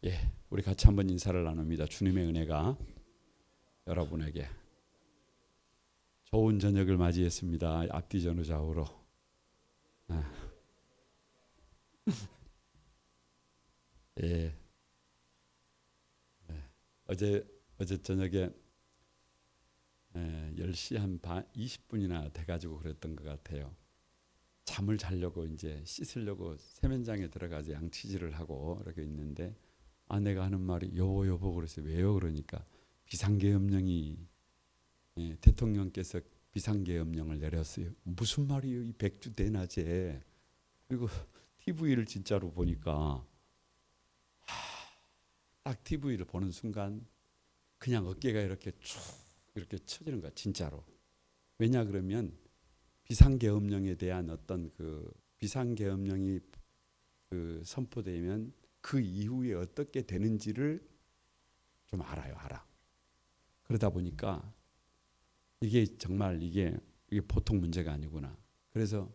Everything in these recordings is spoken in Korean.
예, 우리 같이 한번 인사를 나눕니다. 주님의 은혜가 여러분에게 좋은 저녁을 맞이했습니다. 앞뒤 전후 좌우로. 아, 예, 예. 어제 저녁에 10시 한 20분이나 돼가지고 그랬던 것 같아요. 잠을 자려고 이제 씻으려고 세면장에 들어가서 양치질을 하고 이렇게 있는데 아내가 하는 말이 여보 그랬어요. 왜요? 그러니까 비상계엄령이 대통령께서 비상계엄령을 내렸어요. 무슨 말이에요? 이 백주 대낮에. 그리고 TV를 진짜로 보니까 딱 TV를 보는 순간 그냥 어깨가 이렇게 쭉 이렇게 쳐지는 거야. 진짜로. 왜냐 그러면 비상계엄령에 대한 어떤 그 비상계엄령이 그 선포되면 그 이후에 어떻게 되는지를 좀 알아. 그러다 보니까 이게 정말 이게 보통 문제가 아니구나. 그래서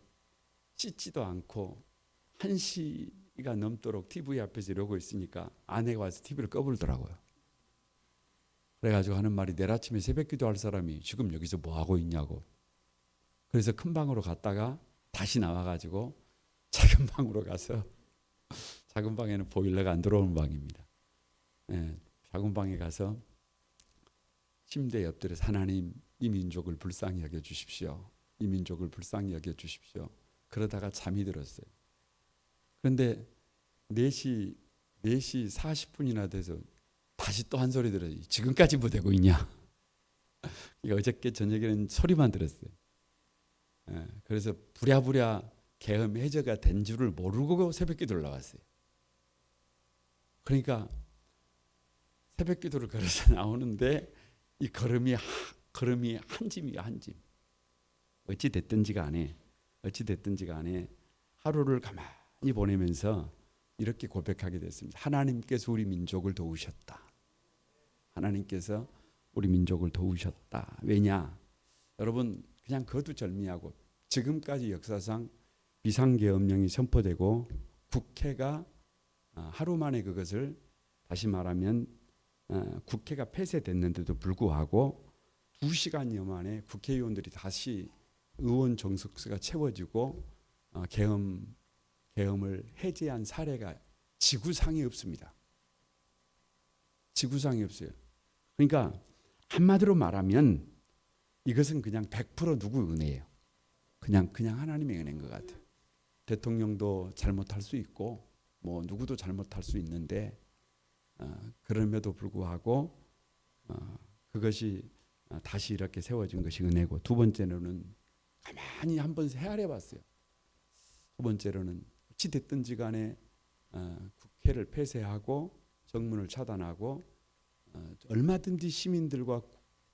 씻지도 않고 1시가 넘도록 TV 앞에서 이러고 있으니까 아내가 와서 TV를 꺼불더라고요. 그래가지고 하는 말이 내일 아침에 새벽기도 할 사람이 지금 여기서 뭐 하고 있냐고. 그래서 큰 방으로 갔다가 다시 나와가지고 작은 방으로 가서 작은 방에는 보일러가 안 들어오는 방입니다. 작은 방에 가서 침대에 엎드려서 하나님 이 민족을 불쌍히 여겨 주십시오. 이 민족을 불쌍히 여겨 주십시오. 그러다가 잠이 들었어요. 그런데 4시 40분이나 돼서 다시 또 한 소리 들어요. 지금까지 뭐 되고 있냐. 어저께 저녁에는 소리만 들었어요. 그래서 부랴부랴 계엄 해제가 된 줄을 모르고 새벽기도를 나왔어요. 그러니까 새벽기도를 걸어서 나오는데 이 걸음이 한 짐이야, 한 짐. 어찌 됐든지가 안에 하루를 가만히 보내면서 이렇게 고백하게 됐습니다. 하나님께서 우리 민족을 도우셨다. 하나님께서 우리 민족을 도우셨다. 왜냐? 여러분 그냥 거두절미하고 지금까지 역사상 비상계엄령이 선포되고 국회가 하루 만에 그것을 다시 말하면 국회가 폐쇄됐는데도 불구하고 2시간여 만에 국회의원들이 다시 의원 정석수가 채워지고 계엄을 해제한 사례가 지구상에 없습니다. 지구상에 없어요. 그러니까 한마디로 말하면 이것은 그냥 100% 누구 은혜예요. 그냥 하나님의 은혜인 것 같아요. 대통령도 잘못할 수 있고 뭐 누구도 잘못할 수 있는데 그럼에도 불구하고 그것이 다시 이렇게 세워진 것이 은혜고, 두 번째로는 가만히 한번 헤아려 봤어요. 두 번째로는 어찌 됐든지 간에 국회를 폐쇄하고 정문을 차단하고 얼마든지 시민들과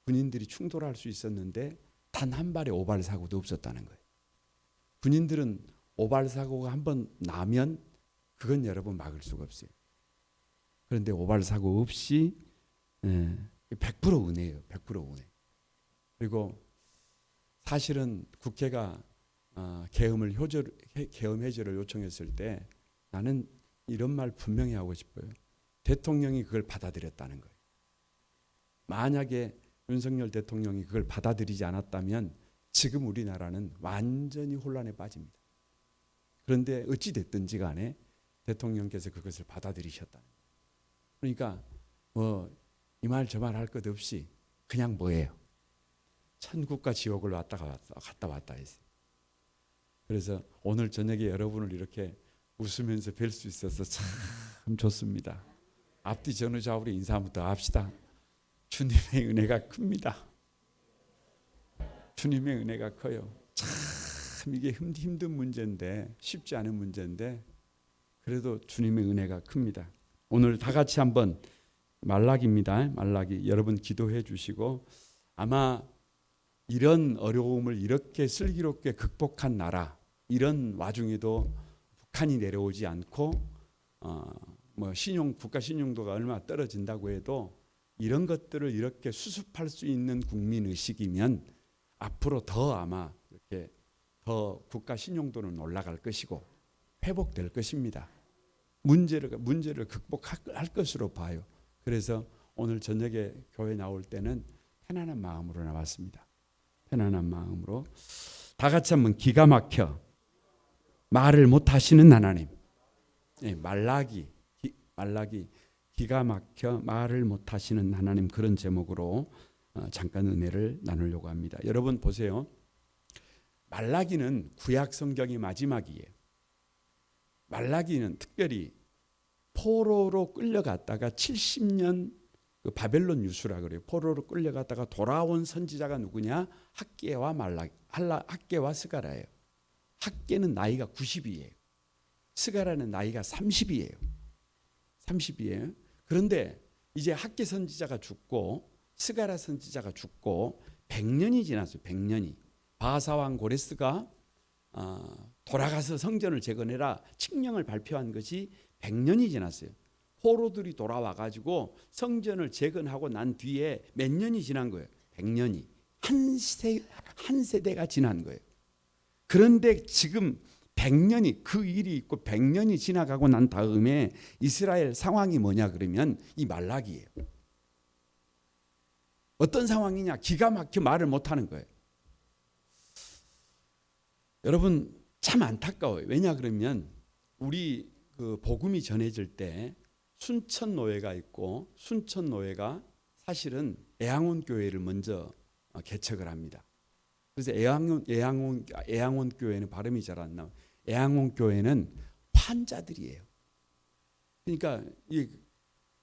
군인들이 충돌할 수 있었는데 단 한 발의 오발 사고도 없었다는 거예요. 군인들은 오발 사고가 한번 나면 그건 여러분 막을 수가 없어요. 그런데 오발 사고 없이 100% 은혜예요. 100% 은혜. 그리고 사실은 국회가 계엄 해제를 요청했을 때 나는 이런 말 분명히 하고 싶어요. 대통령이 그걸 받아들였다는 거예요. 만약에 윤석열 대통령이 그걸 받아들이지 않았다면 지금 우리나라는 완전히 혼란에 빠집니다. 그런데 어찌 됐든지 간에 대통령께서 그것을 받아들이셨다. 그러니까 뭐 이 말 저 말 할 것 없이 그냥 뭐예요? 천국과 지옥을 갔다 왔다 했어요. 그래서 오늘 저녁에 여러분을 이렇게 웃으면서 뵐 수 있어서 참 좋습니다. 앞뒤 전후 좌우로 인사 한번 더 합시다. 주님의 은혜가 큽니다. 주님의 은혜가 커요. 참 이게 힘든 문제인데, 쉽지 않은 문제인데 그래도 주님의 은혜가 큽니다. 오늘 다 같이 한번 말라기입니다. 말라기 여러분 기도해 주시고, 아마 이런 어려움을 이렇게 슬기롭게 극복한 나라, 이런 와중에도 북한이 내려오지 않고 뭐 국가 신용도가 얼마 떨어진다고 해도 이런 것들을 이렇게 수습할 수 있는 국민 의식이면 앞으로 더 아마 이렇게 더 국가 신용도는 올라갈 것이고 회복될 것입니다. 문제를 극복할 것으로 봐요. 그래서 오늘 저녁에 교회 나올 때는 편안한 마음으로 나왔습니다. 편안한 마음으로 다 같이 한번 기가 막혀 말을 못 하시는 하나님. 말라기 기가 막혀 말을 못 하시는 하나님, 그런 제목으로 잠깐 은혜를 나누려고 합니다. 여러분 보세요. 말라기는 구약 성경의 마지막이에요. 말라기는 특별히 포로로 끌려갔다가 70년 그 바벨론 유수라 그래요. 포로로 끌려갔다가 돌아온 선지자가 누구냐? 학개와 학개와 스가라예요. 학개는 나이가 90이에요. 스가라는 나이가 30이에요. 그런데 이제 학개 선지자가 죽고 스가라 선지자가 죽고 100년이 지났어요. 100년이. 바하사왕 고레스가 돌아가서 성전을 재건해라 칙령을 발표한 것이 100년이 지났어요. 포로들이 돌아와 가지고 성전을 재건하고 난 뒤에 몇 년이 지난 거예요. 100년이. 한 세대가 지난 거예요. 그런데 지금 100년이 그 일이 있고 100년이 지나가고 난 다음에 이스라엘 상황이 뭐냐 그러면 이 말라기예요. 어떤 상황이냐? 기가 막혀 말을 못하는 거예요. 여러분 참 안타까워요. 왜냐 그러면 우리 그 복음이 전해질 때 순천 노예가 있고 순천 노예가 사실은 애양원 교회를 먼저 개척을 합니다. 그래서 애양원 교회는 발음이 잘 안 나와요. 애양원 교회는 환자들이에요. 그러니까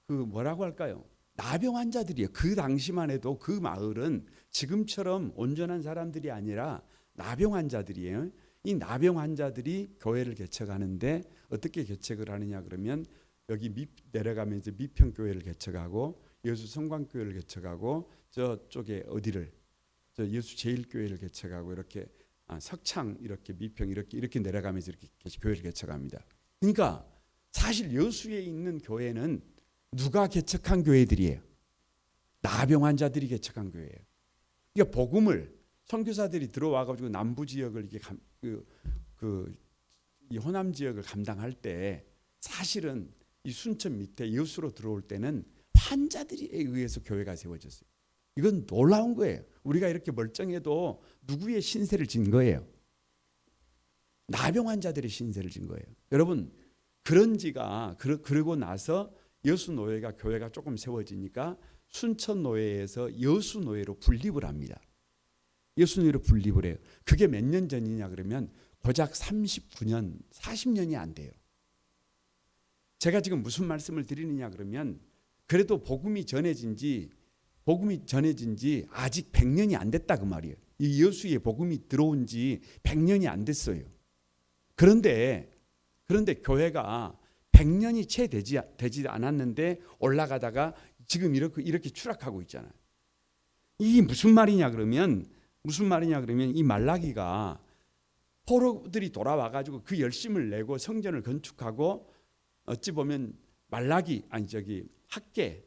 그 뭐라고 할까요? 나병 환자들이에요. 그 당시만 해도 그 마을은 지금처럼 온전한 사람들이 아니라 나병 환자들이에요. 이 나병 환자들이 교회를 개척하는데 어떻게 개척을 하느냐 그러면 여기 내려가면서 미평교회를 개척하고 예수 성광교회를 개척하고 저쪽에 어디를 저 예수 제일교회를 개척하고 이렇게 석창 이렇게 미평 이렇게 내려가면서 이렇게 교회를 개척합니다. 그러니까 사실 여수에 있는 교회는 누가 개척한 교회들이에요? 나병 환자들이 개척한 교회예요. 그러니까 복음을 선교사들이 들어와 가지고 남부 지역을 이렇게 이 호남 지역을 감당할 때 사실은 이 순천 밑에 여수로 들어올 때는 환자들에 의해서 교회가 세워졌어요. 이건 놀라운 거예요. 우리가 이렇게 멀쩡해도 누구의 신세를 진 거예요? 나병 환자들의 신세를 진 거예요. 여러분 그러고 나서 여수 노예가 교회가 조금 세워지니까 순천 노예에서 여수 노예로 분립을 합니다. 여수 노예로 분립을 해요. 그게 몇 년 전이냐 그러면 고작 39년, 40년이 안 돼요. 제가 지금 무슨 말씀을 드리느냐 그러면 그래도 복음이 전해진 지 아직 100년이 안 됐다 그 말이에요. 이 여수에 복음이 들어온 지 100년이 안 됐어요. 그런데 교회가 100년이 채 되지 않았는데 올라가다가 지금 이렇게 추락하고 있잖아요. 이게 무슨 말이냐 그러면 이 말라기가 포로들이 돌아와 가지고 그 열심을 내고 성전을 건축하고 어찌 보면 학계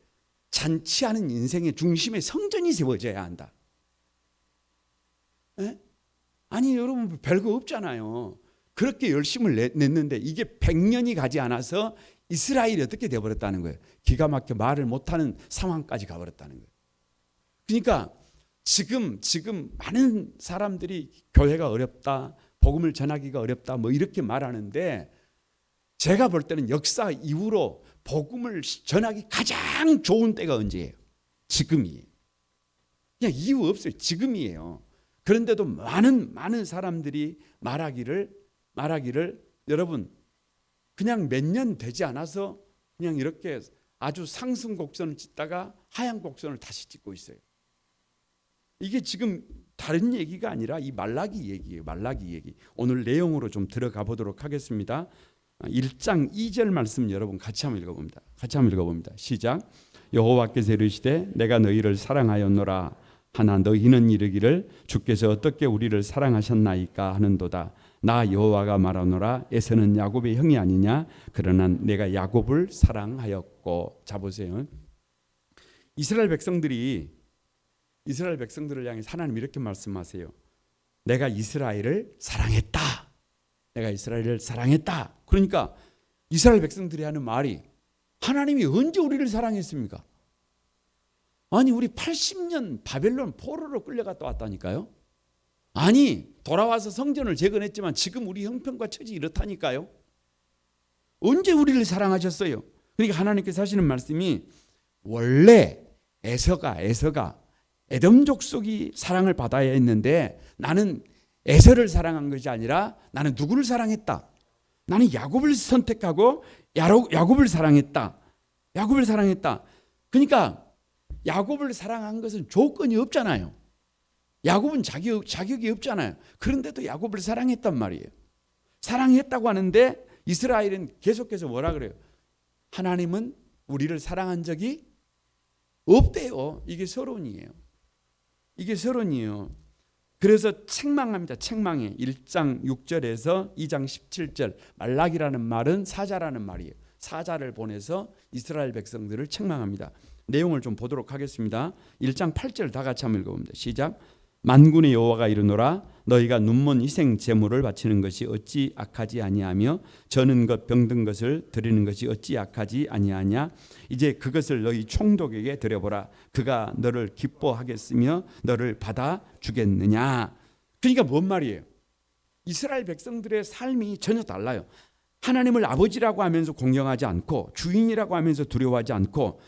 잔치하는 인생의 중심에 성전이 세워져야 한다. 에? 아니 여러분 별거 없잖아요. 그렇게 열심을 냈는데 이게 100년이 가지 않아서 이스라엘이 어떻게 되어버렸다는 거예요. 기가 막혀 말을 못하는 상황까지 가버렸다는 거예요. 그러니까 지금 많은 사람들이 교회가 어렵다, 복음을 전하기가 어렵다 뭐 이렇게 말하는데 제가 볼 때는 역사 이후로 복음을 전하기 가장 좋은 때가 언제예요? 지금이에요. 그냥 이유 없어요. 지금이에요. 그런데도 많은 사람들이 말하기를 여러분 그냥 몇 년 되지 않아서 그냥 이렇게 아주 상승 곡선을 찍다가 하향 곡선을 다시 찍고 있어요. 이게 지금 다른 얘기가 아니라 이 말라기 얘기예요. 말라기 얘기. 오늘 내용으로 좀 들어가 보도록 하겠습니다. 1장 2절 말씀 여러분 같이 한번 읽어봅니다. 시작. 여호와께서 이르시되 내가 너희를 사랑하였노라 하나 너희는 이르기를 주께서 어떻게 우리를 사랑하셨나이까 하는도다. 나 여호와가 말하노라 에서는 야곱의 형이 아니냐 그러나 내가 야곱을 사랑하였고. 자 보세요. 이스라엘 백성들을 향해 하나님 이렇게 말씀하세요. 내가 이스라엘을 사랑했다. 그러니까 이스라엘 백성들이 하는 말이 하나님이 언제 우리를 사랑했습니까? 아니 우리 80년 바벨론 포로로 끌려갔다 왔다니까요. 아니 돌아와서 성전을 재건했지만 지금 우리 형편과 처지 이렇다니까요. 언제 우리를 사랑하셨어요? 그러니까 하나님께서 하시는 말씀이 원래 에서가 에돔 족속이 사랑을 받아야 했는데 나는 에서를 사랑한 것이 아니라 나는 누구를 사랑했다? 나는 야곱을 선택하고 야곱을 사랑했다. 야곱을 사랑했다. 그러니까 야곱을 사랑한 것은 조건이 없잖아요. 야곱은 자격이 없잖아요. 그런데도 야곱을 사랑했단 말이에요. 사랑했다고 하는데 이스라엘은 계속해서 뭐라 그래요? 하나님은 우리를 사랑한 적이 없대요. 이게 서론이에요. 이게 서론이에요. 그래서 책망합니다. 책망해. 1장 6절에서 2장 17절 말락이라는 말은 사자라는 말이에요. 사자를 보내서 이스라엘 백성들을 책망합니다. 내용을 좀 보도록 하겠습니다. 1장 8절 다 같이 한번 읽어봅니다. 시작. 만군의 여호와가 이르노라 너희가 눈먼 희생 제물을 바치는 것이 어찌 악하지 아니하며 저는 것 병든 것을 드리는 것이 어찌 악하지 아니하냐. 이제 그것을 너희 총독에게 드려보라. 그가 너를 기뻐하겠으며 너를 받아 주겠느냐. 그러니까 뭔 말이에요? 이스라엘 백성들의 삶이 전혀 달라요. 하나님을 아버지라고 하면서 공경하지 않고 주인이라고 하면서 두려워하지 않고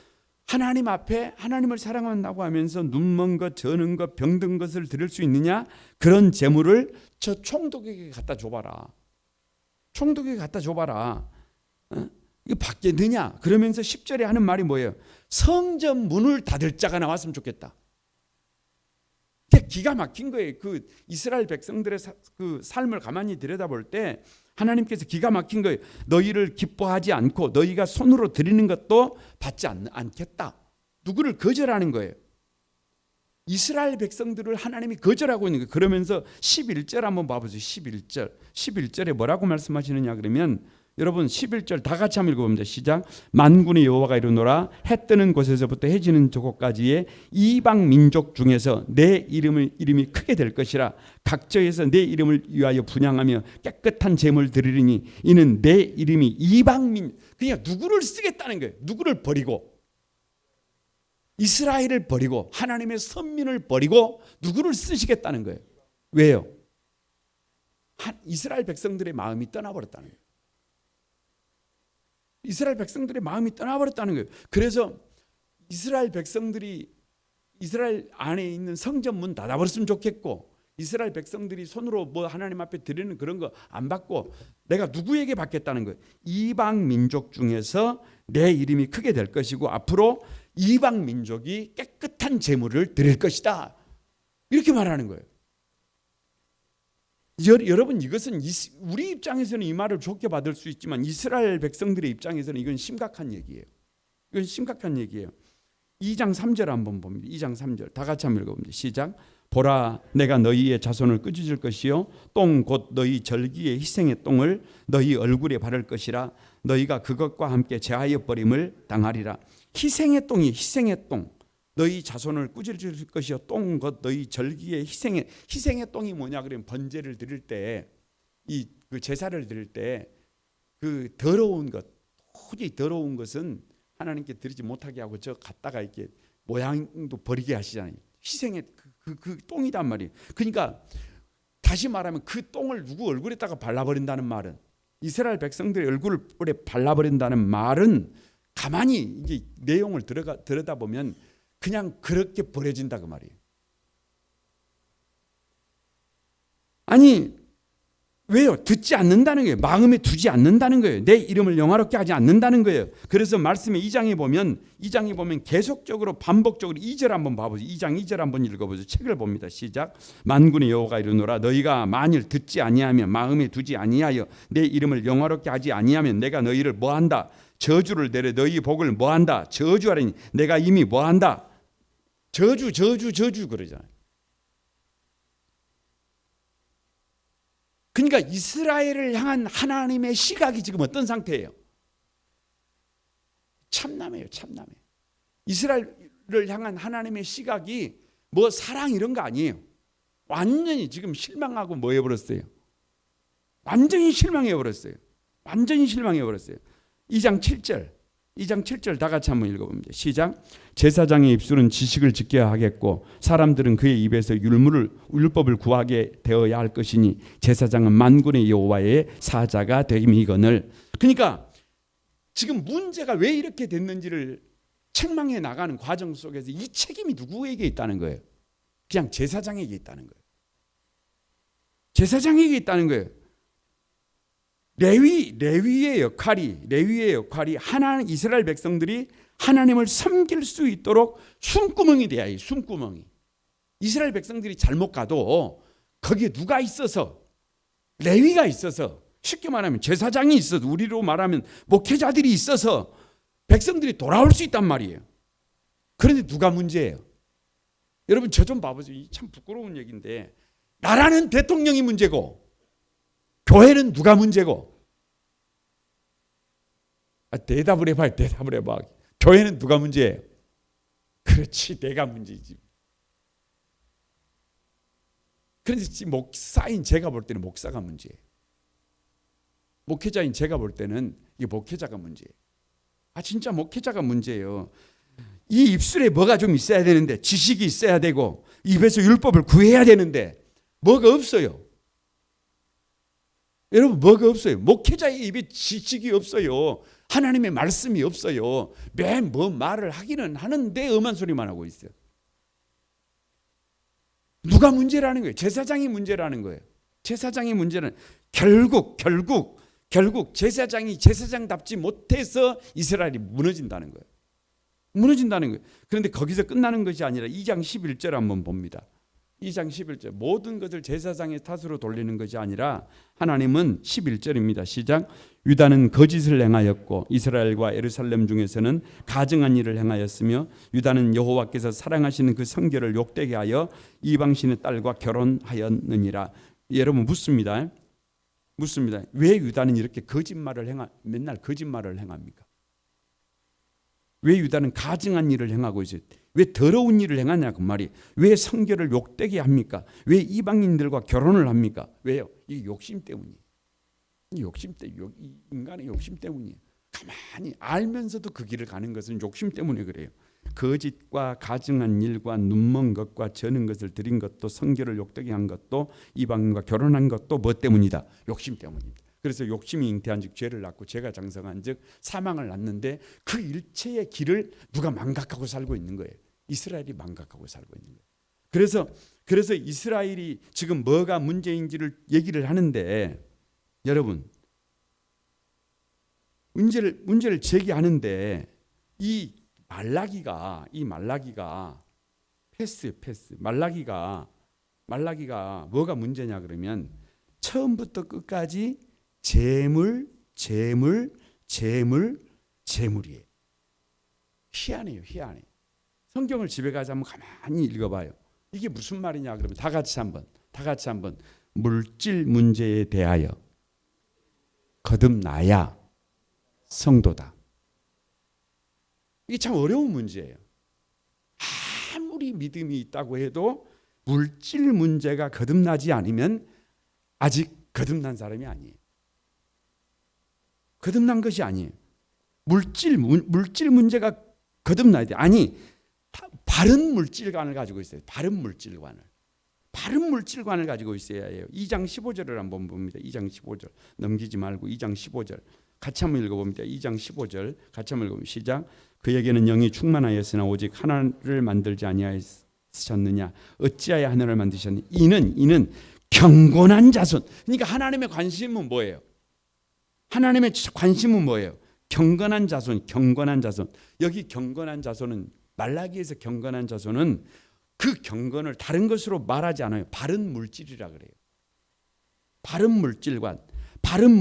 하나님 앞에 하나님을 사랑한다고 하면서 눈먼 것, 저는 것, 병든 것을 드릴 수 있느냐? 그런 재물을 저 총독에게 갖다 줘봐라. 총독에게 갖다 줘봐라. 이거 받겠느냐? 그러면서 10절에 하는 말이 뭐예요? 성전 문을 닫을 자가 나왔으면 좋겠다. 기가 막힌 거예요. 그 이스라엘 백성들의 그 삶을 가만히 들여다볼 때 하나님께서 기가 막힌 거예요. 너희를 기뻐하지 않고 너희가 손으로 드리는 것도 받지 않겠다. 누구를 거절하는 거예요. 이스라엘 백성들을 하나님이 거절하고 있는 거예요. 그러면서 11절 한번 봐보세요. 11절에 뭐라고 말씀하시느냐 그러면 여러분 11절 다 같이 한번 읽어봅니다. 시작. 만군의 여호와가 이르노라 해 뜨는 곳에서부터 해 지는 저곳까지의 이방 민족 중에서 내 이름이 크게 될 것이라. 각처에서 내 이름을 위하여 분향하며 깨끗한 제물 드리리니 이는 내 이름이 이방 그냥 누구를 쓰겠다는 거예요. 누구를 버리고 이스라엘을 버리고 하나님의 선민을 버리고 누구를 쓰시겠다는 거예요. 왜요? 이스라엘 백성들의 마음이 떠나버렸다는 거예요. 이스라엘 백성들의 마음이 떠나버렸다는 거예요. 그래서 이스라엘 백성들이 이스라엘 안에 있는 성전 문 닫아버렸으면 좋겠고 이스라엘 백성들이 손으로 뭐 하나님 앞에 드리는 그런 거 안 받고 내가 누구에게 받겠다는 거예요. 이방 민족 중에서 내 이름이 크게 될 것이고 앞으로 이방 민족이 깨끗한 제물을 드릴 것이다. 이렇게 말하는 거예요. 여러분 이것은 우리 입장에서는 이 말을 좋게 받을 수 있지만 이스라엘 백성들의 입장에서는 이건 심각한 얘기예요. 이건 심각한 얘기예요. 2장 3절 한번 봅니다. 2장 3절 다 같이 한번 읽어봅니다. 시작. 보라 내가 너희의 자손을 끄집을 것이요 똥 곧 너희 절기의 희생의 똥을 너희 얼굴에 바를 것이라. 너희가 그것과 함께 제하여 버림을 당하리라. 희생의 똥이 희생의 똥 너희 자손을 꾸짖을 것이요 똥 것 너희 절기의 희생의 똥이 뭐냐 그러면 번제를 드릴 때 이 그 제사를 드릴 때 그 더러운 것 도저히 더러운 것은 하나님께 드리지 못하게 하고 저 갖다가 이렇게 모양도 버리게 하시잖아요. 희생의 그 똥이단 말이에요. 그러니까 다시 말하면 그 똥을 누구 얼굴에다가 발라버린다는 말은 이스라엘 백성들의 얼굴에 발라버린다는 말은 가만히 이게 내용을 들여다보면 그냥 그렇게 버려진다 그 말이에요. 아니 왜요? 듣지 않는다는 거예요. 마음에 두지 않는다는 거예요. 내 이름을 영화롭게 하지 않는다는 거예요. 그래서 말씀의 2장에 보면 계속적으로 반복적으로 2절 한번 봐보세요. 2장 2절 한번 읽어보세요. 책을 봅니다. 시작. 만군의 여호와가 이르노라 너희가 만일 듣지 아니하며 마음에 두지 아니하여 내 이름을 영화롭게 하지 아니하면 내가 너희를 뭐한다? 저주를 내려 너희 복을 뭐한다? 저주하리니 내가 이미 뭐한다? 저주 그러잖아요. 그러니까 이스라엘을 향한 하나님의 시각이 지금 어떤 상태예요? 참남해요. 이스라엘을 향한 하나님의 시각이 뭐 사랑 이런 거 아니에요. 완전히 지금 실망하고 뭐 해버렸어요? 완전히 실망해버렸어요. 완전히 실망해 버렸어요. 2장 7절 다 같이 한번 읽어봅니다. 시작. 제사장의 입술은 지식을 지켜야 하겠고 사람들은 그의 입에서 율법을 구하게 되어야 할 것이니 제사장은 만군의 여호와의 사자가 됨이거늘. 그러니까 지금 문제가 왜 이렇게 됐는지를 책망해 나가는 과정 속에서 이 책임이 누구에게 있다는 거예요? 그냥 제사장에게 있다는 거예요. 제사장에게 있다는 거예요. 레위의 역할이 이스라엘 백성들이 하나님을 섬길 수 있도록 숨구멍이 돼야 해요. 숨구멍이. 이스라엘 백성들이 잘못 가도 거기에 누가 있어서, 레위가 있어서, 쉽게 말하면 제사장이 있어서, 우리로 말하면 목회자들이 있어서 백성들이 돌아올 수 있단 말이에요. 그런데 누가 문제예요? 여러분 저 좀 봐보세요. 참 부끄러운 얘기인데 나라는 대통령이 문제고 교회는 누가 문제고? 대답을 해봐. 교회는 누가 문제예요? 그렇지, 내가 문제지. 그런데 목사인 제가 볼 때는 목사가 문제예요. 목회자인 제가 볼 때는 이게 목회자가 문제예요. 진짜 목회자가 문제예요. 이 입술에 뭐가 좀 있어야 되는데, 지식이 있어야 되고 입에서 율법을 구해야 되는데 뭐가 없어요. 여러분 뭐가 없어요. 목회자의 입에 지식이 없어요. 하나님의 말씀이 없어요. 맨 뭐 말을 하기는 하는데 엄한 소리만 하고 있어요. 누가 문제라는 거예요? 제사장이 문제라는 거예요. 제사장이 문제는 결국 제사장이 제사장답지 못해서 이스라엘이 무너진다는 거예요. 그런데 거기서 끝나는 것이 아니라 2장 11절 한번 봅니다. 2장 11절 모든 것을 제사장의 탓으로 돌리는 것이 아니라 하나님은 11절입니다. 시작. 유다는 거짓을 행하였고 이스라엘과 예루살렘 중에서는 가증한 일을 행하였으며 유다는 여호와께서 사랑하시는 그 성결을 욕되게 하여 이방신의 딸과 결혼하였느니라. 여러분 묻습니다. 왜 유다는 이렇게 맨날 거짓말을 행합니까? 왜 유다는 가증한 일을 행하고 있어요? 왜 더러운 일을 행하냐 그 말이. 왜 성결을 욕되게 합니까? 왜 이방인들과 결혼을 합니까? 왜요? 이 욕심 때문이에요. 인간의 욕심 때문이에요. 가만히 알면서도 그 길을 가는 것은 욕심 때문에 그래요. 거짓과 가증한 일과 눈먼 것과 저는 것을 드린 것도 성결을 욕되게 한 것도 이방인과 결혼한 것도 뭐 때문이다? 욕심 때문입니다. 그래서 욕심이 잉태한 즉 죄를 낳고 죄가 장성한 즉 사망을 낳는데 그 일체의 길을 누가 망각하고 살고 있는 거예요. 이스라엘이 망각하고 살고 있는 거예요. 그래서 이스라엘이 지금 뭐가 문제인지를 얘기를 하는데 여러분 문제를 제기하는데 이 말라기가 패스 말라기가 뭐가 문제냐 그러면 처음부터 끝까지 재물이에요. 희한해요. 성경을 집에 가서 한번 가만히 읽어봐요. 이게 무슨 말이냐 그러면 다 같이 한번 물질 문제에 대하여 거듭나야 성도다. 이게 참 어려운 문제예요. 아무리 믿음이 있다고 해도 물질 문제가 거듭나지 않으면 아직 거듭난 사람이 아니에요. 거듭난 것이 아니에요. 물질 문제가 거듭나야 돼. 아니 바른 물질관을 가지고 있어요. 바른 물질관을 가지고 있어야 해요. 2장 15절을 한번 봅니다. 2장 15절 넘기지 말고 2장 15절 같이 한번 읽어봅니다. 2장 15절 같이 한번 읽어봅니다. 시작. 그에게는 영이 충만하였으나 오직 하나를 만들지 아니하셨느냐. 어찌하여 하나를 만드셨느냐. 이는 경건한 자손. 그러니까 하나님의 관심은 뭐예요? 경건한 자손. 여기 경건한 자손은 말라기에서 경건한 자손은 그 경건을 다른 것으로 말하지 않아요. 바른 물질이라 그래요. 바른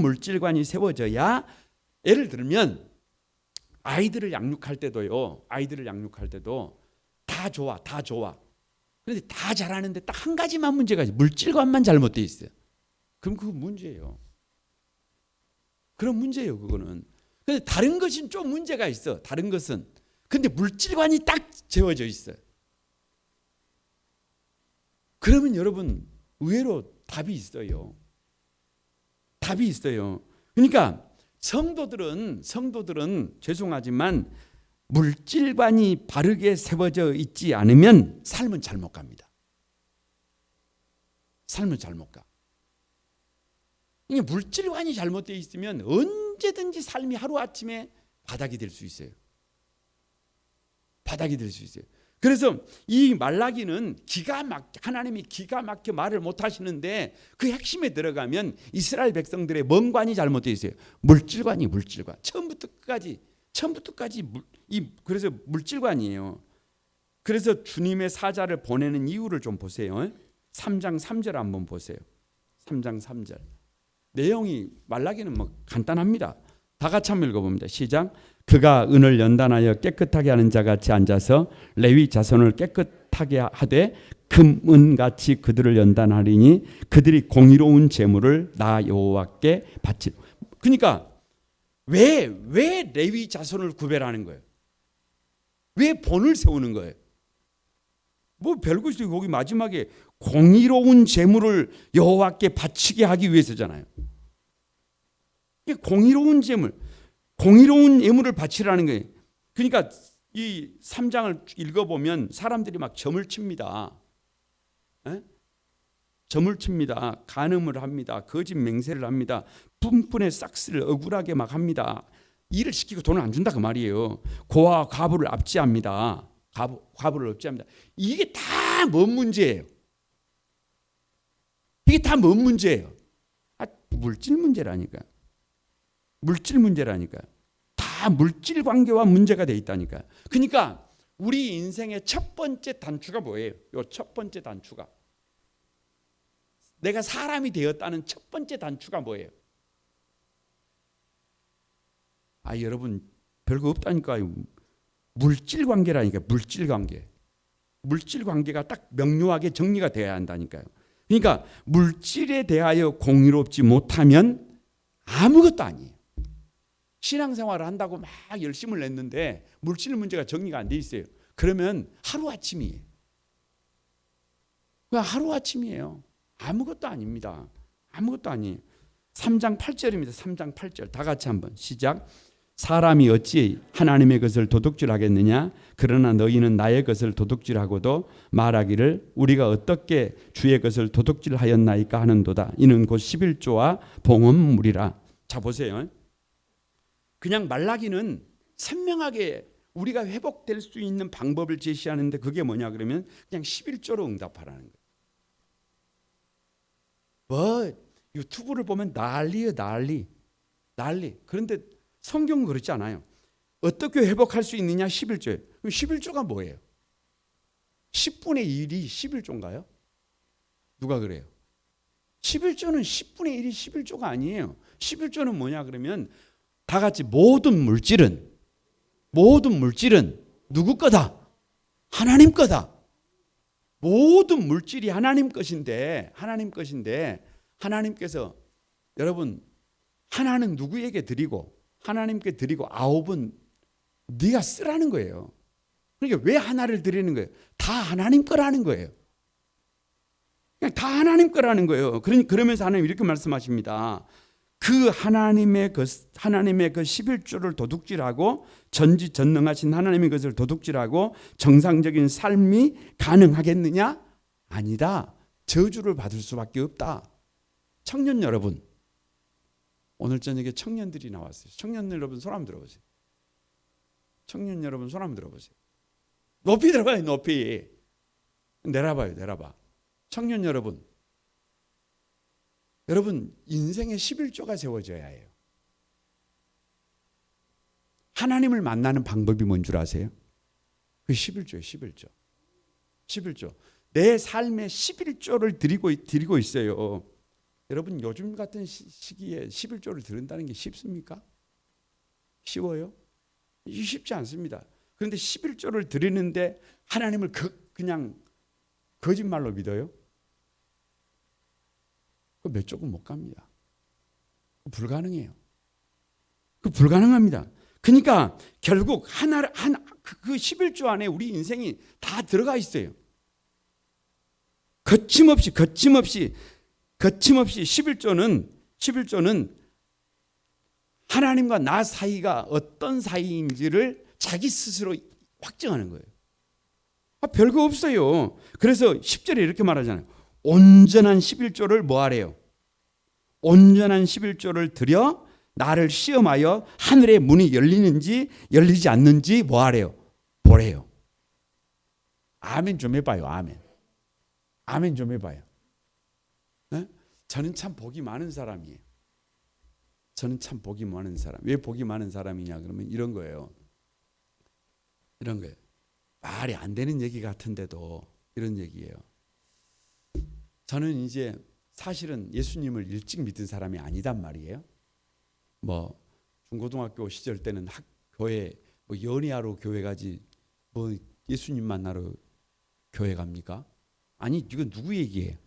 물질관이 세워져야 예를 들면 아이들을 양육할 때도 다 좋아. 그런데 다 잘하는데 딱 한 가지만 문제가 있어요. 물질관만 잘못되어 있어요. 그럼 그거 문제예요. 그런 문제예요. 그거는. 근데 다른 것은 좀 문제가 있어. 다른 것은. 근데 물질관이 딱 재워져 있어요. 그러면 여러분 의외로 답이 있어요. 그러니까 성도들은 죄송하지만 물질관이 바르게 세워져 있지 않으면 삶은 잘못 갑니다. 삶은 잘못 가. 이게 물질관이 잘못되어 있으면 언제든지 삶이 하루아침에 바닥이 될 수 있어요. 바닥이 될 수 있어요. 그래서 이 말라기는 하나님이 기가 막혀 말을 못 하시는데 그 핵심에 들어가면 이스라엘 백성들의 뭔관이 잘못되어 있어요. 물질관. 처음부터 끝까지 그래서 물질관이에요. 그래서 주님의 사자를 보내는 이유를 좀 보세요. 3장 3절 한번 보세요. 3장 3절. 내용이 말라기는 뭐 간단합니다. 다 같이 한번 읽어봅니다. 시작. 그가 은을 연단하여 깨끗하게 하는 자같이 앉아서 레위 자손을 깨끗하게 하되 금은같이 그들을 연단하리니 그들이 공의로운 제물을 나 여호와께 바치. 그러니까 왜 레위 자손을 구별하는 거예요? 왜 본을 세우는 거예요? 뭐 별거 있어요. 거기 마지막에 공의로운 제물을 여호와께 바치게 하기 위해서잖아요. 이게 공의로운 제물, 공의로운 예물을 바치라는 거예요. 그러니까 이 3장을 읽어보면 사람들이 막 점을 칩니다. 점을 칩니다. 간음을 합니다. 거짓 맹세를 합니다. 분분의 싹스를 억울하게 막 합니다. 일을 시키고 돈을 안 준다 그 말이에요. 고아와 과부를 압제합니다. 과부를 압제합니다. 이게 다 뭔 문제예요? 이게 다 뭔 문제예요? 물질 문제라니까. 물질 문제라니까. 다 물질 관계와 문제가 돼 있다니까. 그러니까 우리 인생의 첫 번째 단추가 뭐예요? 요 첫 번째 단추가. 내가 사람이 되었다는 첫 번째 단추가 뭐예요? 여러분 별거 없다니까요. 물질 관계라니까. 물질 관계. 물질 관계가 딱 명료하게 정리가 돼야 한다니까요. 그러니까 물질에 대하여 공의롭지 못하면 아무것도 아니에요. 신앙생활을 한다고 막 열심을 냈는데 물질 문제가 정리가 안 돼 있어요. 그러면 하루아침이에요. 하루아침이에요. 아무것도 아닙니다. 아무것도 아니에요. 3장 8절입니다. 3장 8절 다 같이 한번 시작. 사람이 어찌 하나님의 것을 도둑질하겠느냐? 그러나 너희는 나의 것을 도둑질하고도 말하기를 우리가 어떻게 주의 것을 도둑질하였나이까 하는도다. 이는 곧 11조와 봉헌물이라. 자 보세요. 그냥 말라기는 선명하게 우리가 회복될 수 있는 방법을 제시하는데 그게 뭐냐 그러면 그냥 11조로 응답하라는 거예요. 유튜브를 보면 난리예요. 난리. 그런데 성경은 그렇지 않아요. 어떻게 회복할 수 있느냐 11조예요. 11조가 뭐예요? 10분의 1이 11조인가요? 누가 그래요? 11조는 10분의 1이 11조가 아니에요. 11조는 뭐냐 그러면 다 같이 모든 물질은 누구 거다? 하나님 거다. 모든 물질이 하나님 것인데 하나님께서 여러분 하나는 누구에게 드리고 하나님께 드리고 9은 네가 쓰라는 거예요. 그러니까 왜 하나를 드리는 거예요? 다 하나님 거라는 거예요. 그냥 다 하나님 거라는 거예요. 그러면서 하나님 이렇게 말씀하십니다. 그 하나님의 그 11조를 도둑질하고 전지전능하신 하나님의 것을 도둑질하고 정상적인 삶이 가능하겠느냐? 아니다. 저주를 받을 수밖에 없다. 청년 여러분, 오늘 저녁에 청년들이 나왔어요. 청년 여러분 손 한번 들어보세요. 청년 여러분 손 한번 들어보세요. 높이 들어봐요. 높이. 내려봐. 청년 여러분, 인생에 11조가 세워져야 해요. 하나님을 만나는 방법이 뭔 줄 아세요? 그 11조예요. 11조. 내 삶에 11조를 드리고 있어요. 여러분 요즘 같은 시기에 11조를 드린다는 게 쉽습니까? 쉬워요? 쉽지 않습니다. 그런데 11조를 드리는데 하나님을 그냥 거짓말로 믿어요? 그 몇 조금 못 갑니다. 불가능해요. 불가능합니다. 그러니까 결국 그 11조 안에 우리 인생이 다 들어가 있어요. 거침없이 11조는 하나님과 나 사이가 어떤 사이인지를 자기 스스로 확증하는 거예요. 별거 없어요. 그래서 10절에 이렇게 말하잖아요. 온전한 11조를 뭐 하래요? 온전한 11조를 들여 나를 시험하여 하늘의 문이 열리는지 열리지 않는지 뭐 하래요? 보래요. 아멘 좀 해봐요. 아멘. 아멘 좀 해봐요. 네? 저는 참 복이 많은 사람이에요. 저는 참 복이 많은 사람. 왜 복이 많은 사람이냐 그러면 이런 거예요. 이런 거예요. 말이 안 되는 얘기 같은데도 이런 얘기예요. 저는 이제 사실은 예수님을 일찍 믿은 사람이 아니단 말이에요. 뭐 중고등학교 시절 때는 교회 뭐 연애하러 교회 가지 뭐 예수님 만나러 교회 갑니까? 아니 이건 누구 얘기예요?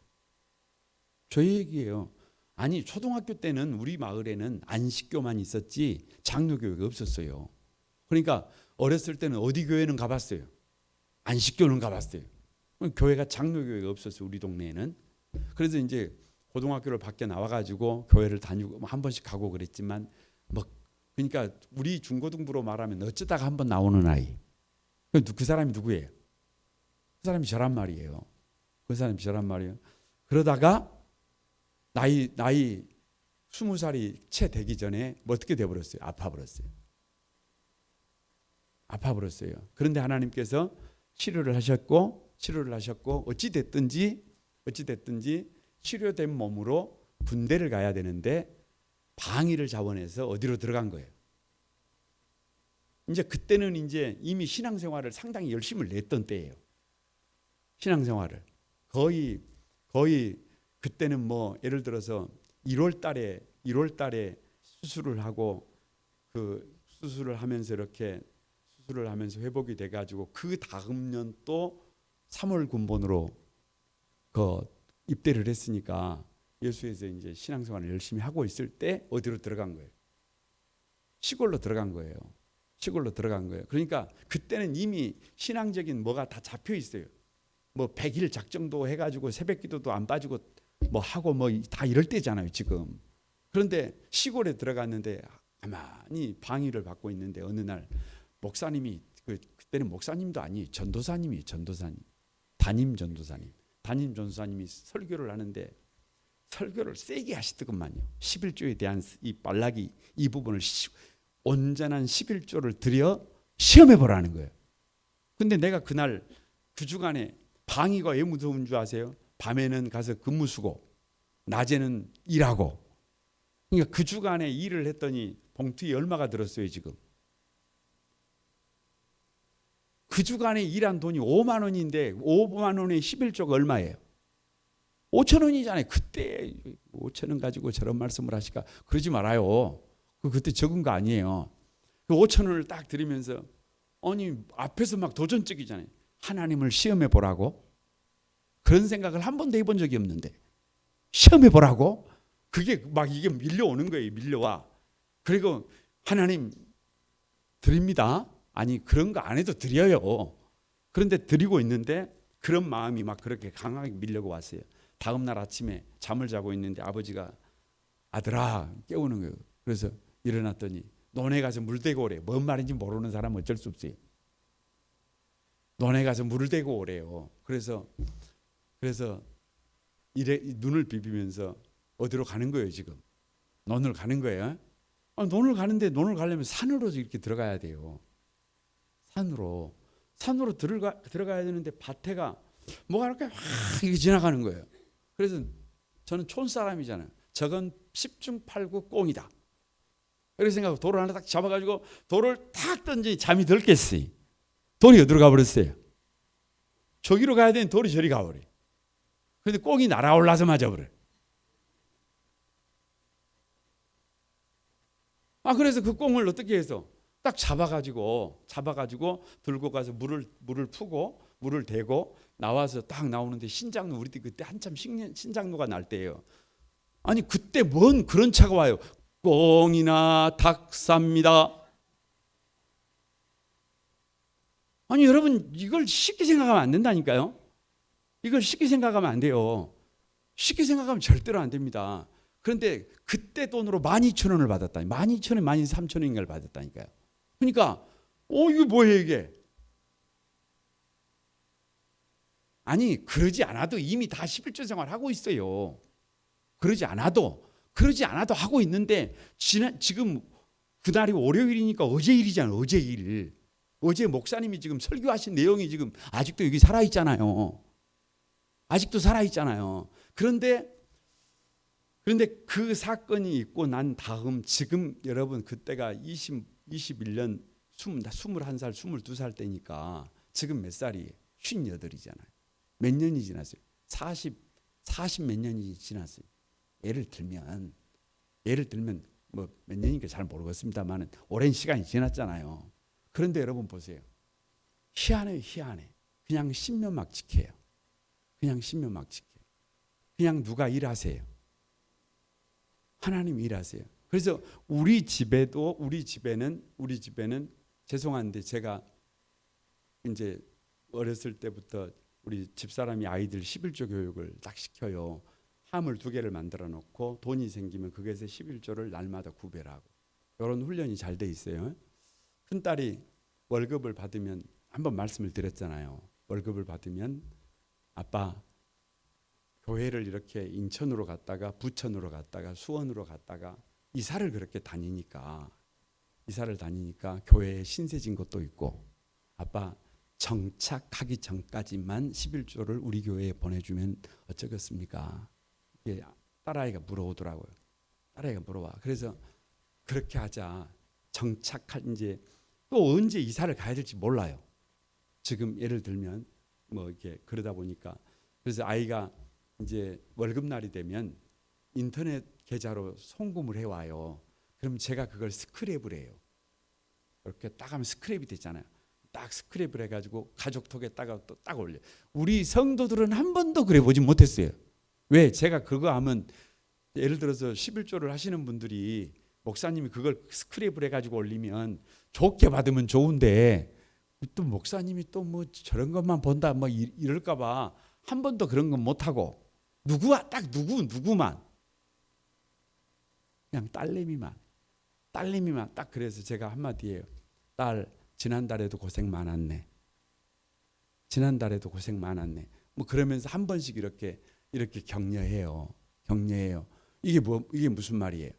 저희 얘기예요. 아니 초등학교 때는 우리 마을에는 안식교만 있었지 장로교회가 없었어요. 그러니까 어렸을 때는 어디 교회는 가봤어요. 안식교는 가봤어요. 교회가 장로교회가 없었어요. 우리 동네에는. 그래서 이제 고등학교를 밖에 나와가지고 교회를 다니고 한 번씩 가고 그랬지만 뭐 그러니까 우리 중고등부로 말하면 어쩌다가 한 번 나오는 아이. 그 사람이 누구예요? 그 사람이 저란 말이에요. 그 사람이 저란 말이에요. 그러다가 나이 20살이 채 되기 전에 뭐 어떻게 돼버렸어요? 아파버렸어요. 그런데 하나님께서 치료를 하셨고 어찌 됐든지 치료된 몸으로 군대를 가야 되는데 방위를 자원해서 어디로 들어간 거예요. 이제 그때는 이제 이미 신앙생활을 상당히 열심을 냈던 때예요. 신앙생활을 거의 그때는 뭐 예를 들어서 1월 달에 수술을 하고 그 수술을 하면서 회복이 돼 가지고 그 다음 년 또 3월 군번으로 그 입대를 했으니까 예수에서 이제 신앙생활을 열심히 하고 있을 때 어디로 들어간 거예요? 시골로 들어간 거예요. 그러니까 그때는 이미 신앙적인 뭐가 다 잡혀 있어요. 뭐 100일 작정도 해가지고 새벽기도도 안 빠지고 뭐 하고 뭐 다 이럴 때잖아요 지금. 그런데 시골에 들어갔는데 가만히 방위를 받고 있는데 어느 날 목사님이 그때는 목사님도 아니에요. 전도사님. 담임 전도사님이 설교를 하는데 설교를 세게 하시더구만요. 11조에 대한 이 말라기 이 부분을 온전한 11조를 들여 시험해 보라는 거예요. 근데 내가 그날 그 주간에 방위가 왜 무서운 줄 아세요? 밤에는 가서 근무 쓰고 낮에는 일하고. 그러니까 그 주간에 일을 했더니 봉투에 얼마가 들었어요 지금. 그 주간에 일한 돈이 5만 원인데 5만 원에 11조가 얼마예요? 5천 원이잖아요. 그때 5천 원 가지고 저런 말씀을 하실까? 그러지 말아요. 그때 적은 거 아니에요. 그 5천 원을 딱 드리면서 아니 앞에서 막 도전적이잖아요. 하나님을 시험해 보라고. 그런 생각을 한 번도 해본 적이 없는데 시험해 보라고. 그게 막 이게 밀려오는 거예요. 밀려와. 그리고 하나님 드립니다. 아니 그런 거 안 해도 드려요. 그런데 드리고 있는데 그런 마음이 막 그렇게 강하게 밀려고 왔어요. 다음 날 아침에 잠을 자고 있는데 아버지가 아들아 깨우는 거예요. 그래서 일어났더니 논에 가서 물 대고 오래. 뭔 말인지 모르는 사람은 어쩔 수 없어요. 논에 가서 물을 대고 오래요. 그래서 눈을 비비면서 어디로 가는 거예요 지금? 논을 가는 거예요. 논을 가는데 논을 가려면 산으로 이렇게 들어가야 돼요. 산으로 들어가야 되는데 밭에가 뭐가 이렇게 확 지나가는 거예요. 그래서 저는 촌 사람이잖아요. 저건 10중 8구 꽁이다. 그렇게 생각하고 돌을 하나 딱 잡아가지고 돌을 탁 던지니 잠이 덜 깼어요. 돌이 어디로 가버렸어요? 저기로 가야 되는 돌이 저리 가버려요. 그런데 꽁이 날아올라서 맞아버려요. 그래서 그 꽁을 어떻게 해서 딱 잡아가지고 들고 가서 물을 푸고 물을 대고 나와서 딱 나오는데 신장로 우리 그때 한참 신장로가 날 때예요. 아니 그때 뭔 그런 차가 와요. 꽁이나 닭 쌉니다. 아니 여러분 이걸 쉽게 생각하면 안 된다니까요. 이걸 쉽게 생각하면 안 돼요. 쉽게 생각하면 절대로 안 됩니다. 그런데 그때 돈으로 12,000원을 받았다니. 12,000원, 13,000원인가를 받았다니까요. 그러니까 이게 뭐예요 이게? 아니 그러지 않아도 이미 다 11조 생활하고 있어요. 그러지 않아도 하고 있는데 지금 그날이 월요일이니까 어제 일이잖아요. 어제 일. 어제 목사님이 지금 설교하신 내용이 지금 아직도 여기 살아있잖아요. 아직도 살아있잖아요. 그런데 그 사건이 있고 난 다음 지금 여러분 그때가 21년 21살 22살 때니까 지금 몇 살이에요? 58이잖아요. 몇 년이 지났어요? 40 몇 년이 지났어요. 예를 들면 뭐 몇 년인가 잘 모르겠습니다만 오랜 시간이 지났잖아요. 그런데 여러분 보세요. 희한해. 그냥 신묘막측해요. 그냥 누가 일하세요. 하나님 일하세요. 그래서 우리 집에는 죄송한데 제가 이제 어렸을 때부터 우리 집사람이 아이들 11조 교육을 딱 시켜요. 화물 2개를 만들어 놓고 돈이 생기면 거기에서 11조를 날마다 구별하고 이런 훈련이 잘 돼 있어요. 큰딸이 월급을 받으면 한번 말씀을 드렸잖아요. 월급을 받으면 아빠 교회를 이렇게 인천으로 갔다가 부천으로 갔다가 수원으로 갔다가 이사를 다니니까 교회에 신세진 것도 있고 아빠 정착하기 전까지만 11조를 우리 교회에 보내주면 어쩌겠습니까? 이게 딸아이가 물어오더라고요. 딸아이가 물어와. 그래서 그렇게 하자. 정착할 이제 또 언제 이사를 가야 될지 몰라요. 지금 예를 들면 뭐 이렇게 그러다 보니까 그래서 아이가 이제 월급날이 되면 인터넷 계좌로 송금을 해와요. 그럼 제가 그걸 스크랩을 해요. 이렇게 딱 하면 스크랩이 되잖아요. 딱 스크랩을 해가지고 가족톡에다가 또 딱 올려. 우리 성도들은 한 번도 그래 보지 못했어요. 왜? 제가 그거 하면 예를 들어서 11조를 하시는 분들이 목사님이 그걸 스크랩을 해가지고 올리면 좋게 받으면 좋은데 또 목사님이 또 뭐 저런 것만 본다 뭐 이럴까봐 한 번도 그런 건 못하고 누구만 그냥 딸내미만 딱 그래서 제가 한마디예요. 딸 지난달에도 고생 많았네. 뭐 그러면서 한 번씩 이렇게 격려해요. 이게 무슨 말이에요?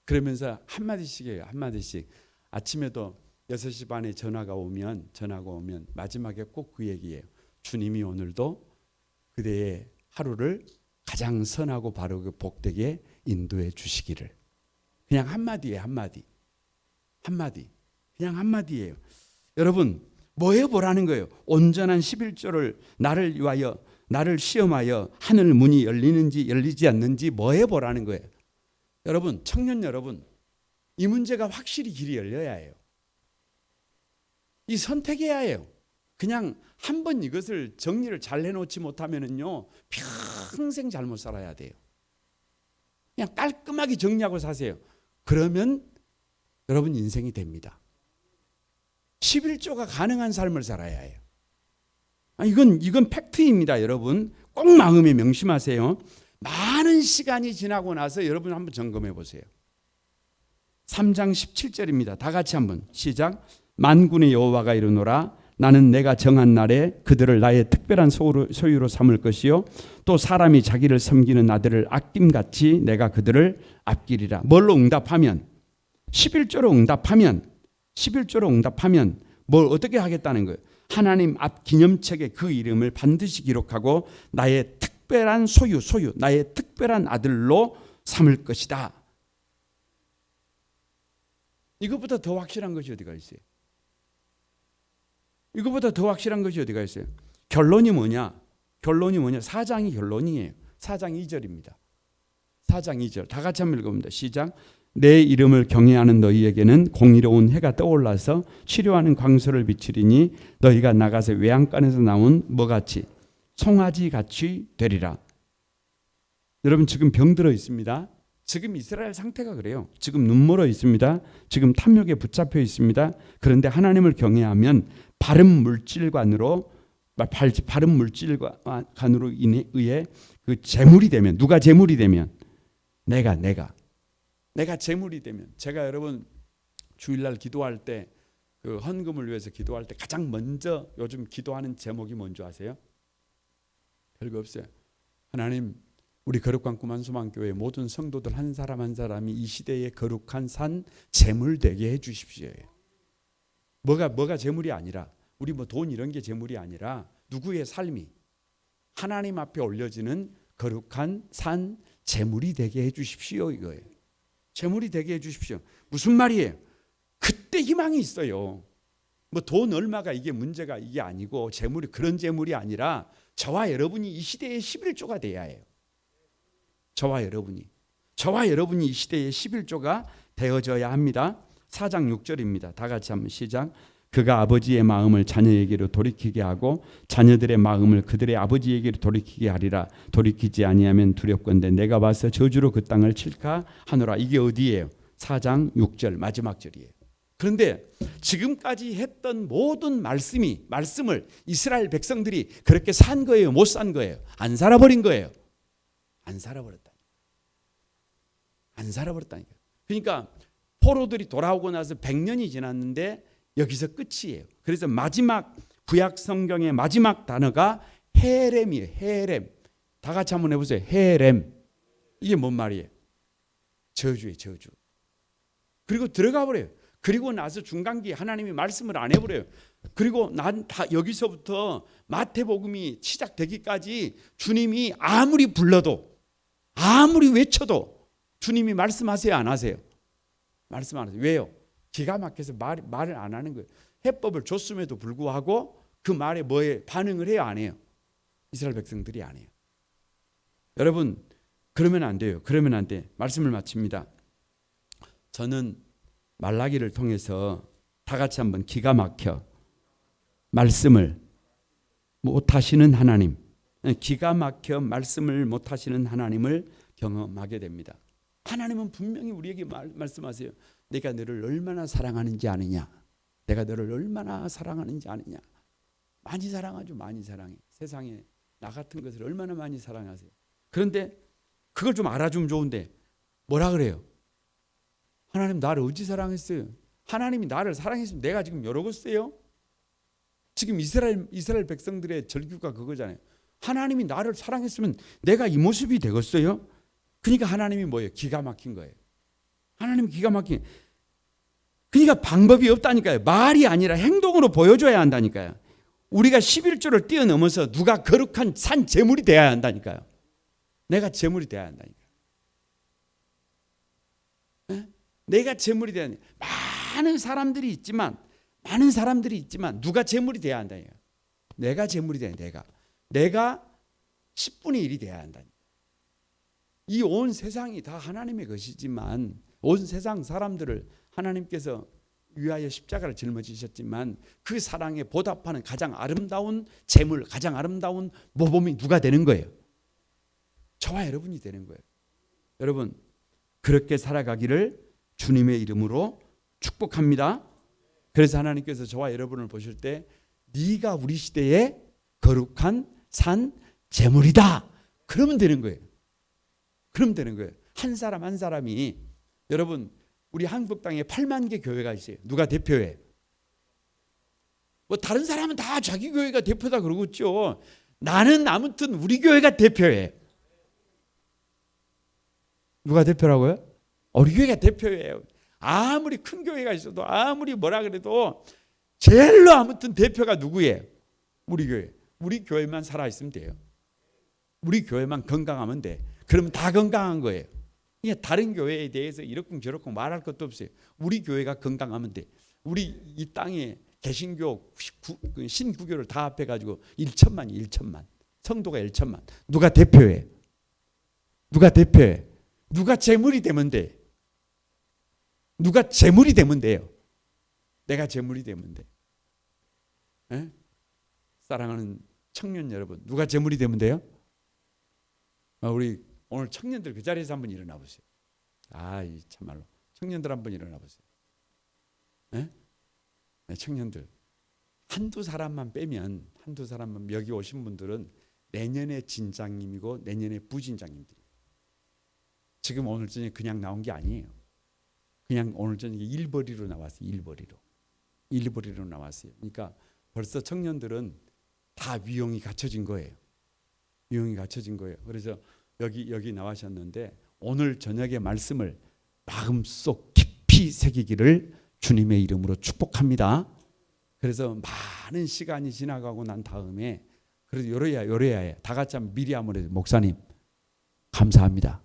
그러면서 한마디씩 해요. 아침에도 6시 반에 전화가 오면 마지막에 꼭 그 얘기예요. 주님이 오늘도 그대의 하루를 가장 선하고 바르고 복되게 인도해 주시기를. 그냥 한마디예요. 그냥 한마디예요. 여러분 뭐 해보라는 거예요? 온전한 11조를 나를 위하여 나를 시험하여 하늘 문이 열리는지 열리지 않는지 뭐 해보라는 거예요. 여러분 청년 여러분 이 문제가 확실히 길이 열려야 해요. 이 선택해야 해요. 그냥 한번 이것을 정리를 잘 해놓지 못하면은요 평생 잘못 살아야 돼요. 그냥 깔끔하게 정리하고 사세요. 그러면 여러분 인생이 됩니다. 11조가 가능한 삶을 살아야 해요. 이건 팩트입니다. 여러분 꼭 마음에 명심하세요. 많은 시간이 지나고 나서 여러분 한번 점검해 보세요. 3장 17절입니다. 다 같이 한번 시작. 만군의 여호와가 이르노라 나는 내가 정한 날에 그들을 나의 특별한 소유로 삼을 것이요 또 사람이 자기를 섬기는 아들을 아낌같이 내가 그들을 아끼리라. 뭘로 응답하면 11조로 응답하면 뭘 어떻게 하겠다는 거예요? 하나님 앞 기념책에 그 이름을 반드시 기록하고 나의 특별한 소유 나의 특별한 아들로 삼을 것이다. 이것보다 더 확실한 것이 어디가 있어요? 결론이 뭐냐? 4장이 결론이에요. 4장 2절입니다. 4장 2절 다 같이 한번 읽어봅니다. 시작. 내 이름을 경외하는 너희에게는 공의로운 해가 떠올라서 치료하는 광설을 비추리니 너희가 나가서 외양간에서 나온 뭐같이 송아지같이 되리라. 여러분 지금 병들어 있습니다. 지금 이스라엘 상태가 그래요. 지금 눈멀어 있습니다. 지금 탐욕에 붙잡혀 있습니다. 그런데 하나님을 경외하면 바른 물질관으로 의해 그 재물이 되면 누가 재물이 되면 내가 재물이 되면, 제가 여러분 주일날 기도할 때 그 헌금을 위해서 기도할 때 가장 먼저 요즘 기도하는 제목이 뭔지 아세요? 별거 없어요. 하나님, 우리 거룩한 구만소망교회 모든 성도들 한 사람 한 사람이 이 시대의 거룩한 산 재물 되게 해 주십시오. 뭐가 재물이 아니라, 우리 뭐 돈 이런 게 재물이 아니라 누구의 삶이 하나님 앞에 올려지는 거룩한 산 재물이 되게 해 주십시오, 이거예요. 재물이 되게 해 주십시오. 무슨 말이에요? 그때 희망이 있어요. 뭐 돈 얼마가 이게 문제가 이게 아니고, 재물이 그런 재물이 아니라 저와 여러분이 이 시대의 11조가 돼야 해요. 저와 여러분이 이 시대의 11조가 되어져야 합니다. 4장 6절입니다. 다 같이 한번 시작. 그가 아버지의 마음을 자녀에게로 돌이키게 하고 자녀들의 마음을 그들의 아버지에게로 돌이키게 하리라. 돌이키지 아니하면 두렵건대 내가 와서 저주로 그 땅을 칠까 하노라. 이게 어디예요? 4장 6절 마지막 절이에요. 그런데 지금까지 했던 모든 말씀을 이스라엘 백성들이 그렇게 산 거예요? 못 산 거예요? 안 살아버린 거예요? 안 살아버렸다니까. 그러니까 포로들이 돌아오고 나서 100년이 지났는데 여기서 끝이에요. 그래서 마지막 구약 성경의 마지막 단어가 헤렘이에요. 헤렘. 다 같이 한번 해보세요. 헤렘. 이게 뭔 말이에요? 저주예요. 저주. 그리고 들어가 버려요. 그리고 나서 중간기에 하나님이 말씀을 안 해버려요. 그리고 난 다 여기서부터 마태복음이 시작되기까지 주님이 아무리 불러도 아무리 외쳐도 주님이 말씀하세요 안 하세요? 말씀 안 하세요. 왜요? 기가 막혀서 말을 안 하는 거예요. 해법을 줬음에도 불구하고 그 말에 뭐에 반응을 해요 안 해요? 이스라엘 백성들이 안 해요. 여러분 그러면 안 돼요. 그러면 안 돼. 말씀을 마칩니다. 저는 말라기를 통해서 다 같이 한번 기가 막혀 말씀을 못하시는 하나님, 기가 막혀 말씀을 못하시는 하나님을 경험하게 됩니다. 하나님은 분명히 우리에게 말씀하세요. 내가 너를 얼마나 사랑하는지 아느냐. 내가 너를 얼마나 사랑하는지 아느냐. 많이 사랑하죠. 많이 사랑해. 세상에 나 같은 것을 얼마나 많이 사랑하세요. 그런데 그걸 좀 알아주면 좋은데 뭐라 그래요? 하나님 나를 어찌 사랑했어요? 하나님이 나를 사랑했으면 내가 지금 이러겠어요? 지금 이스라엘 백성들의 절규가 그거잖아요. 하나님이 나를 사랑했으면 내가 이 모습이 되겠어요? 그러니까 하나님이 뭐예요? 기가 막힌 거예요. 하나님이 기가 막힌. 그러니까 방법이 없다니까요. 말이 아니라 행동으로 보여줘야 한다니까요. 우리가 11조를 뛰어넘어서 누가 거룩한 산 제물이 돼야 한다니까요. 내가 제물이 돼야 한다니까요. 네? 내가 제물이 돼야 한다. 많은 사람들이 있지만 누가 제물이 돼야 한다니까요. 내가 제물이 돼야 한다. 내가 10분의 1이 돼야 한다니까요. 이 온 세상이 다 하나님의 것이지만 온 세상 사람들을 하나님께서 위하여 십자가를 짊어지셨지만 그 사랑에 보답하는 가장 아름다운 제물, 가장 아름다운 모범이 누가 되는 거예요? 저와 여러분이 되는 거예요. 여러분 그렇게 살아가기를 주님의 이름으로 축복합니다. 그래서 하나님께서 저와 여러분을 보실 때 네가 우리 시대의 거룩한 산 제물이다. 그러면 되는 거예요. 한 사람 한 사람이 여러분 우리 한국 땅에 8만 개 교회가 있어요. 누가 대표해? 뭐 다른 사람은 다 자기 교회가 대표다 그러고 있죠. 나는 아무튼 우리 교회가 대표해. 누가 대표라고요? 우리 교회가 대표예요. 아무리 큰 교회가 있어도 아무리 뭐라 그래도 제일로 아무튼 대표가 누구예요? 우리 교회. 우리 교회만 살아있으면 돼요. 우리 교회만 건강하면 돼. 그러면 다 건강한 거예요. 다른 교회에 대해서 이렇고 저렇고 말할 것도 없어요. 우리 교회가 건강하면 돼. 우리 이 땅에 개신교 신구교를 다 합해가지고 1천만 성도가 1천만. 누가 대표해? 누가 재물이 되면 돼? 누가 재물이 되면 돼요? 내가 재물이 되면 돼. 에? 사랑하는 청년 여러분, 누가 재물이 되면 돼요? 우리 오늘 청년들 그 자리에서 한번 일어나 보세요. 참말로 청년들 한번 일어나 보세요. 네, 청년들 한두 사람만 빼면 여기 오신 분들은 내년에 진장님이고 내년에 부진장님들이에요. 지금 오늘 저녁에 그냥 나온 게 아니에요. 그냥 오늘 저녁에 일벌이로 나왔어요. 일벌이로 나왔어요. 그러니까 벌써 청년들은 다 위용이 갖춰진 거예요. 위용이 갖춰진 거예요. 그래서 여기 나와셨는데 오늘 저녁의 말씀을 마음속 깊이 새기기를 주님의 이름으로 축복합니다. 그래서 많은 시간이 지나가고 난 다음에 그래서 요래야 해. 다 같이 한번 미리 한번 해요. 목사님 감사합니다.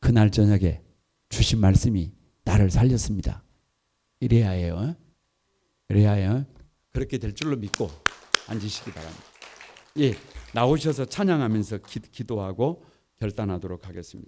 그날 저녁에 주신 말씀이 나를 살렸습니다. 이래야 해요. 그렇게 될 줄로 믿고 앉으시기 바랍니다. 예, 나오셔서 찬양하면서 기도하고 결단하도록 하겠습니다.